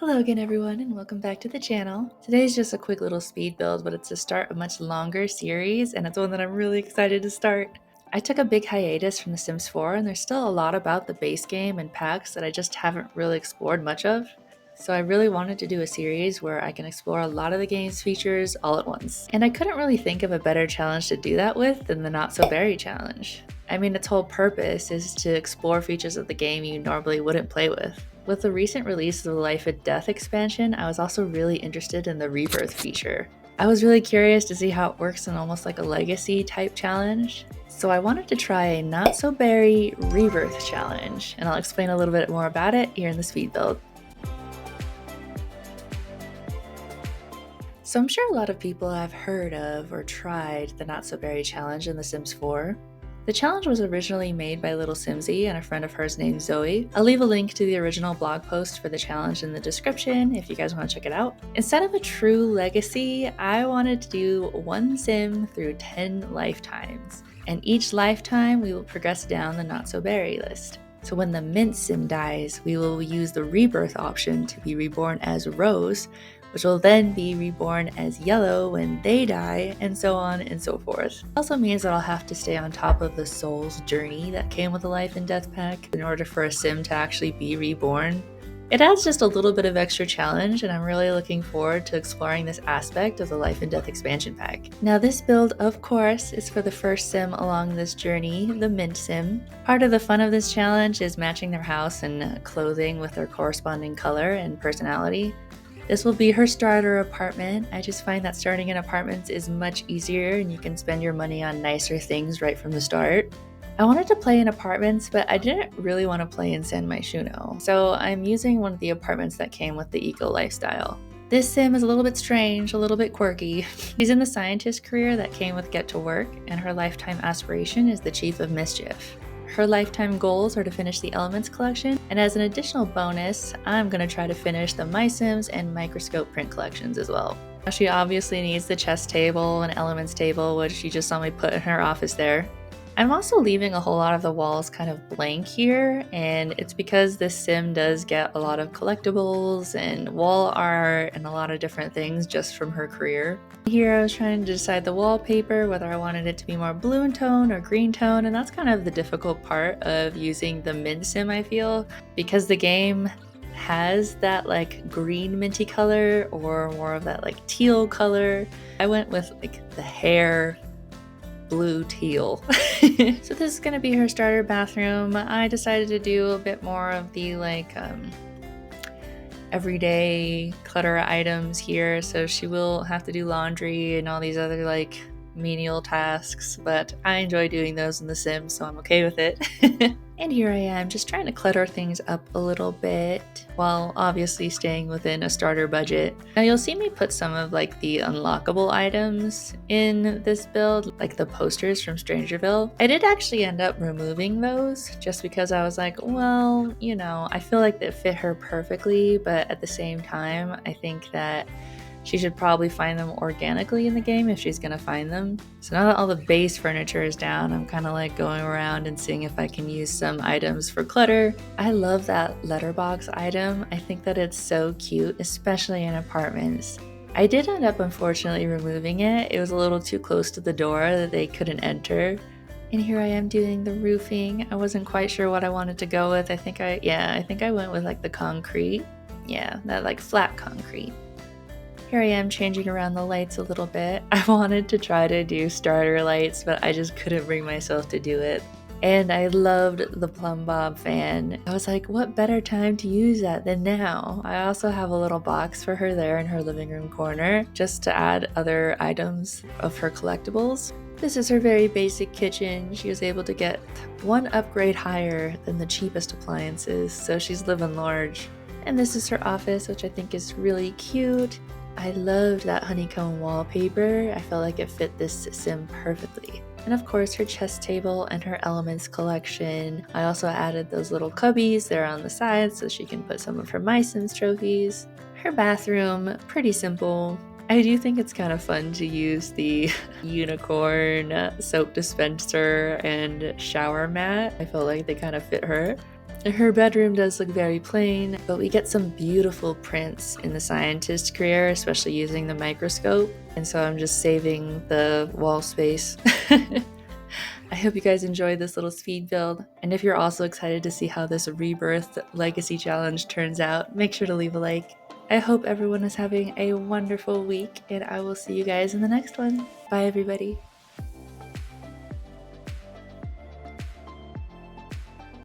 Hello again everyone and welcome back to the channel. Today's just a quick little speed build, but it's to start a much longer series and it's one that I'm really excited to start. I took a big hiatus from The Sims 4 and there's still a lot about the base game and packs that I just haven't really explored much of. So I really wanted to do a series where I can explore a lot of the game's features all at once. And I couldn't really think of a better challenge to do that with than the Not So Berry challenge. I mean, its whole purpose is to explore features of the game you normally wouldn't play with. With the recent release of the Life and Death expansion, I was also really interested in the Rebirth feature. I was really curious to see how it works in almost like a legacy type challenge. So I wanted to try a Not So Berry Rebirth challenge, and I'll explain a little bit more about it here in the speed build. So I'm sure a lot of people have heard of or tried the Not So Berry challenge in The Sims 4. The challenge was originally made by Little Simsy and a friend of hers named Zoe. I'll leave a link to the original blog post for the challenge in the description if you guys want to check it out. Instead of a true legacy, I wanted to do one sim through 10 lifetimes. And each lifetime we will progress down the Not So Berry list. So when the Mint sim dies, we will use the Rebirth option to be reborn as Rose, which will then be reborn as Yellow when they die, and so on and so forth. It also means that I'll have to stay on top of the soul's journey that came with the Life and Death pack in order for a sim to actually be reborn. It adds just a little bit of extra challenge, and I'm really looking forward to exploring this aspect of the Life and Death expansion pack. Now this build, of course, is for the first sim along this journey, the Mint sim. Part of the fun of this challenge is matching their house and clothing with their corresponding color and personality. This will be her starter apartment. I just find that starting in apartments is much easier and you can spend your money on nicer things right from the start. I wanted to play in apartments, but I didn't really want to play in San Myshuno, so I'm using one of the apartments that came with the eco lifestyle. This sim is a little bit strange, a little bit quirky. She's in the scientist career that came with Get to Work, and her lifetime aspiration is the Chief of Mischief. Her lifetime goals are to finish the Elements collection, and as an additional bonus, I'm going to try to finish the My Sims and Microscope print collections as well. She obviously needs the chess table and Elements table, which you just saw me put in her office there. I'm also leaving a whole lot of the walls kind of blank here, and it's because this sim does get a lot of collectibles and wall art and a lot of different things just from her career. Here I was trying to decide the wallpaper, whether I wanted it to be more blue in tone or green tone, and that's kind of the difficult part of using the Mint sim, I feel, because the game has that like green minty color or more of that like teal color. I went with like the hair blue teal. So this is going to be her starter bathroom. I decided to do a bit more of the like everyday clutter items here, so she will have to do laundry and all these other like menial tasks, but I enjoy doing those in The Sims, so I'm okay with it. And here I am just trying to clutter things up a little bit while obviously staying within a starter budget. Now you'll see me put some of like the unlockable items in this build, like the posters from Strangerville. I did actually end up removing those just because I was like, well, you know, I feel like they fit her perfectly, but at the same time, I think that she should probably find them organically in the game if she's gonna find them. So now that all the base furniture is down, I'm kind of like going around and seeing if I can use some items for clutter. I love that letterbox item. I think that it's so cute, especially in apartments. I did end up unfortunately removing it. It was a little too close to the door that they couldn't enter. And here I am doing the roofing. I wasn't quite sure what I wanted to go with. I think I went with like the concrete. Yeah, that like flat concrete. Here I am changing around the lights a little bit. I wanted to try to do starter lights, but I just couldn't bring myself to do it. And I loved the Plumb Bob fan. I was like, what better time to use that than now? I also have a little box for her there in her living room corner, just to add other items of her collectibles. This is her very basic kitchen. She was able to get one upgrade higher than the cheapest appliances, so she's living large. And this is her office, which I think is really cute. I loved that honeycomb wallpaper. I felt like it fit this sim perfectly. And of course her chess table and her Elements collection. I also added those little cubbies there on the side so she can put some of her My Sims trophies. Her bathroom, pretty simple. I do think it's kind of fun to use the unicorn soap dispenser and shower mat. I feel like they kind of fit her. Her bedroom does look very plain, but we get some beautiful prints in the scientist career, especially using the microscope, and so I'm just saving the wall space. I hope you guys enjoyed this little speed build, and if you're also excited to see how this Rebirth Legacy Challenge turns out, make sure to leave a like. I hope everyone is having a wonderful week, and I will see you guys in the next one. Bye, everybody.